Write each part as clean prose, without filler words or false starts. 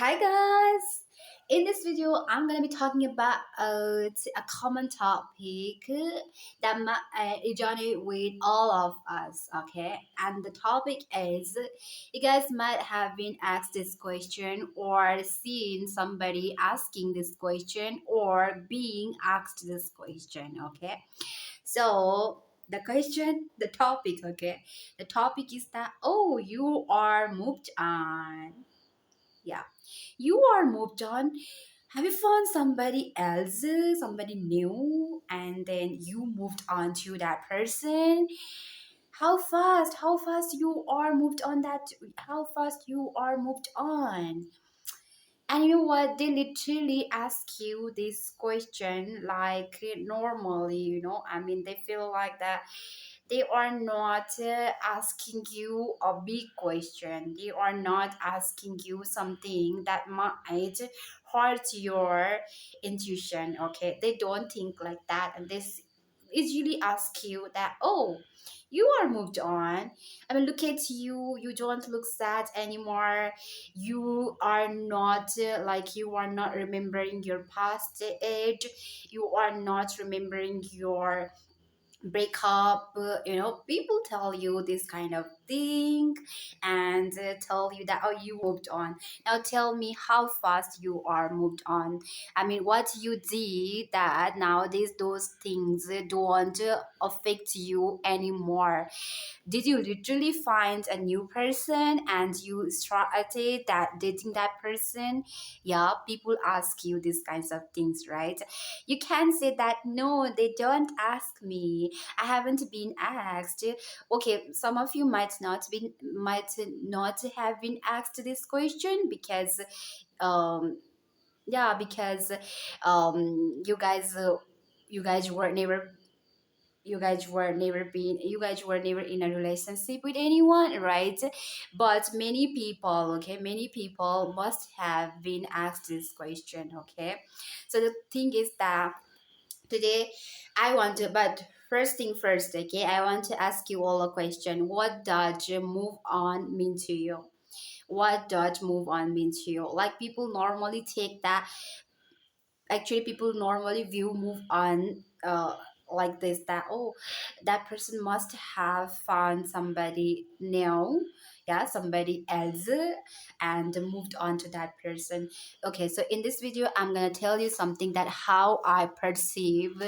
Hi guys! In this video, I'm gonna be talking about a common topic that resonate with all of us. Okay, and the topic is you guys might have been asked this question or seen somebody asking this question or being asked this question. Okay, so the topic. Okay, the topic is that you are moved on. Yeah, you are moved on. Have you found somebody else, somebody new, and then you moved on to that person? How fast you are moved on that, how fast you are moved on. And you know what? They literally ask you this question like normally, I mean, they feel like that they are not asking you a big question. They are not asking you something that might hurt your intuition. Okay, they don't think like that, and this usually ask you that, you are moved on. I mean, look at you. You don't look sad anymore. You are not you are not remembering your past age. You are not remembering your breakup. People tell you this kind of thing and tell you that, you moved on. Now tell me how fast you are moved on. I mean, what you did that nowadays those things don't affect you anymore. Did you literally find a new person and you started that dating that person? Yeah, people ask you these kinds of things, right? You can say that, no, they don't ask me. I haven't been asked. Okay, some of you might not have been asked this question because because you guys were never you guys were never in a relationship with anyone, right? But many people must have been asked this question. Okay, so the thing is that today I want to, but first thing first, okay, I want to ask you all a question. What does move on mean to you? What does move on mean to you? Like, people normally view move on like this, that, that person must have found somebody new, yeah, somebody else, and moved on to that person. Okay, so in this video I'm gonna tell you something that how I perceive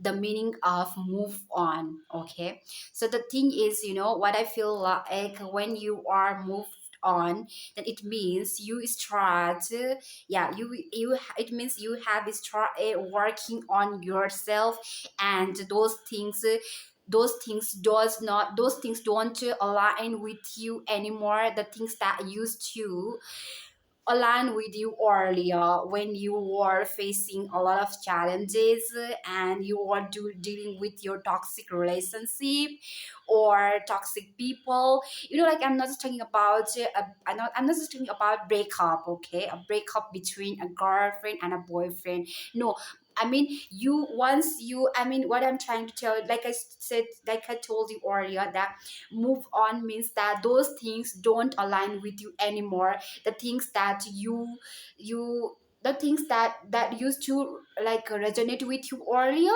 the meaning of move on. Okay, so the thing is, what I feel like when you are moved on, then it means you start, it means you have started working on yourself, and those things don't align with you anymore. The things that used to align with you earlier when you were facing a lot of challenges and you were dealing with your toxic relationship or toxic people. Like, I'm not just talking about I'm not just talking about breakup. Okay, a breakup between a girlfriend and a boyfriend. No, I mean, what I'm trying to tell, like I said, like I told you earlier, that move on means that those things don't align with you anymore. The things that you the things that used to like resonate with you earlier,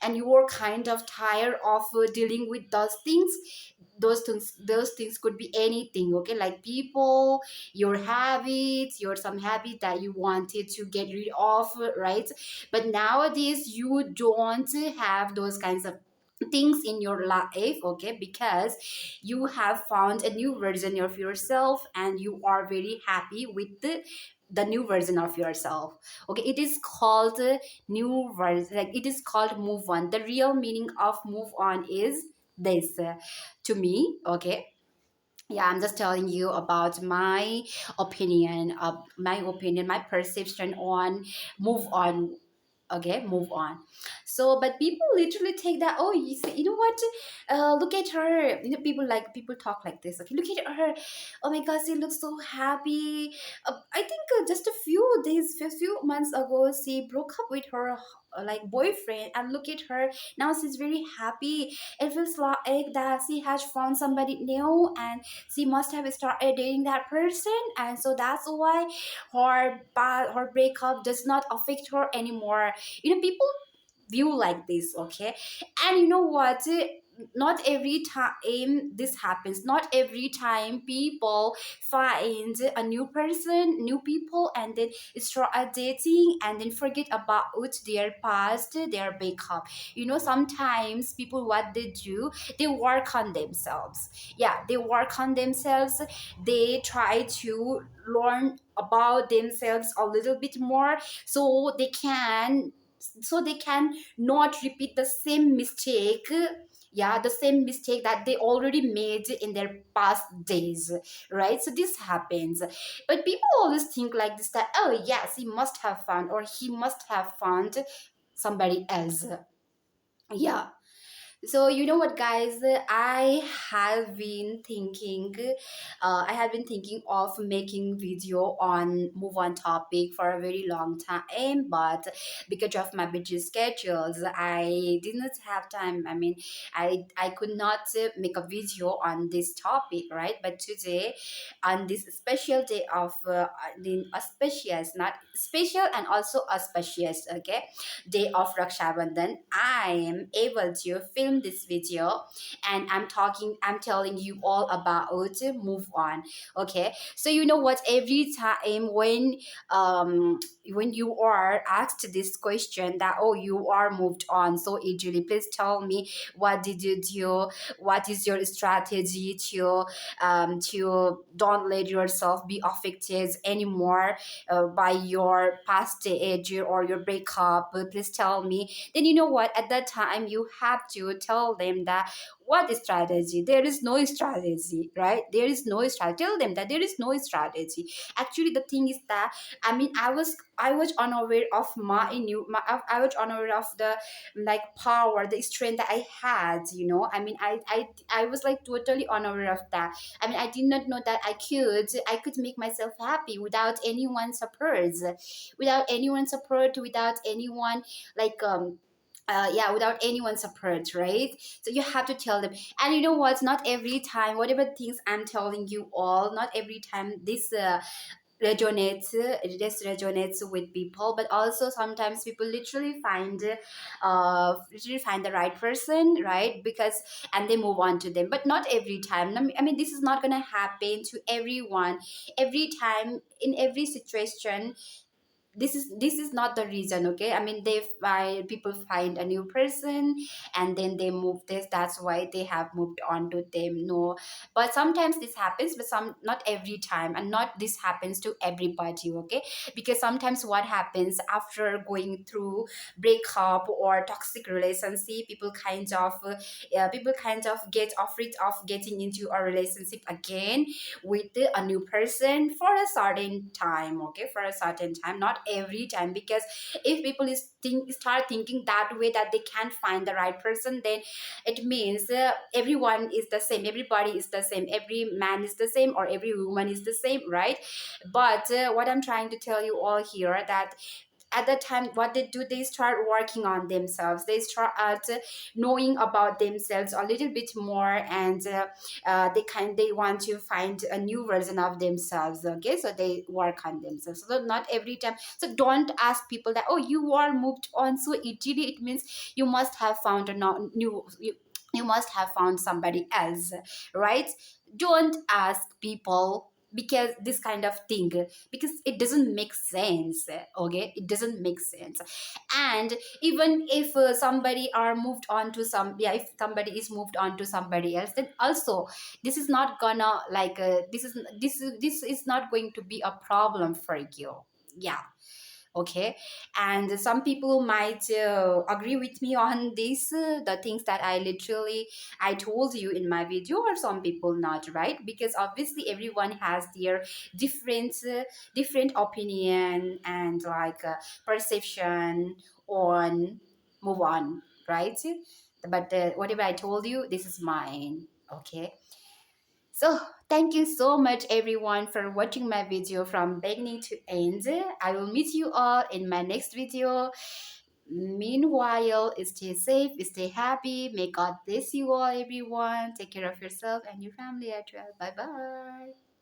and you were kind of tired of dealing with those things could be anything. Okay, like people, your habits, your some habit that you wanted to get rid of, right? But nowadays you don't have those kinds of things in your life. Okay, because you have found a new version of yourself and you are very happy with the new version of yourself. Okay, it is called new version, like it is called move on. The real meaning of move on is this, to me. Okay, yeah, I'm just telling you about my perception on move on. Okay, move on. So, but people literally take that, you say, you know what, look at her. People talk like this. Okay, look at her. Oh my gosh, she looks so happy. I think just a few days, few months ago, she broke up with her like boyfriend, and look at her now. She's very happy. It feels like that she has found somebody new, and she must have started dating that person, and so that's why her breakup does not affect her anymore. People view like this, okay? And you know what, not every time this happens. Not every time people find a new person, new people, and then start dating and then forget about their past, their breakup. Sometimes people, what they do, they work on themselves. Yeah, they work on themselves. They try to learn about themselves a little bit more, so they can not repeat the same mistake. Yeah, the same mistake that they already made in their past days, right? So this happens. But people always think like this, that, oh yes, he must have found, or he must have found somebody else. Yeah. So you know what, guys? I have been thinking of making video on move on topic for a very long time, but because of my busy schedules, I did not have time. I mean, I could not make a video on this topic, right? But today, on this special day of the auspicious, not special and also auspicious, okay, day of Raksha Bandhan, I am able to film this video, and I'm telling you all about move on. Okay. So you know what? Every time when you are asked this question that, oh, you are moved on so easily, please tell me, what did you do? What is your strategy to don't let yourself be affected anymore by your past age or your breakup? Please tell me. Then you know what? At that time, you have to tell them that, what is strategy? There is no strategy, right? There is no strategy. Tell them that there is no strategy. Actually, the thing is that, I mean, I was unaware of I was unaware of the like power, the strength that I had. I mean, I was like totally unaware of that. I mean, I did not know that I could make myself happy without anyone's support, without anyone like yeah, without anyone's support, right? So you have to tell them. And you know what, not every time, whatever things I'm telling you all, not every time this resonates with people, but also sometimes people literally find the right person, right? Because, and they move on to them. But not every time. I mean, this is not gonna happen to everyone every time, in every situation. This is not the reason, okay? I mean, people find a new person, and then they move this, that's why they have moved on to them. No. But sometimes this happens, but some not every time, and not this happens to everybody, okay? Because sometimes what happens after going through breakup or toxic relationship, people kind of get afraid of getting into a relationship again with a new person for a certain time, okay? For a certain time, not every time. Because if people start thinking that way, that they can't find the right person, then it means everyone is the same, everybody is the same, every man is the same, or every woman is the same, right? But what I'm trying to tell you all here, that at that time, what they do, they start working on themselves. They start knowing about themselves a little bit more, and they want to find a new version of themselves, okay? So they work on themselves. So not every time. So don't ask people that, oh, you are moved on so easily, it means you must have found a new you must have found somebody else, right? Don't ask people, because this kind of thing, because it doesn't make sense, okay? It doesn't make sense. And even if somebody are moved on to some yeah if somebody is moved on to somebody else, then also this is not gonna like this is not going to be a problem for you. Yeah. Okay. And some people might agree with me on this, the things that I told you in my video, or some people not, right? Because obviously everyone has their different opinion and like perception on move on, right? But whatever I told you, this is mine. Okay. So thank you so much everyone for watching my video from beginning to end. I will meet you all in my next video. Meanwhile, stay safe, stay happy. May God bless you all, everyone. Take care of yourself and your family as well. Bye bye.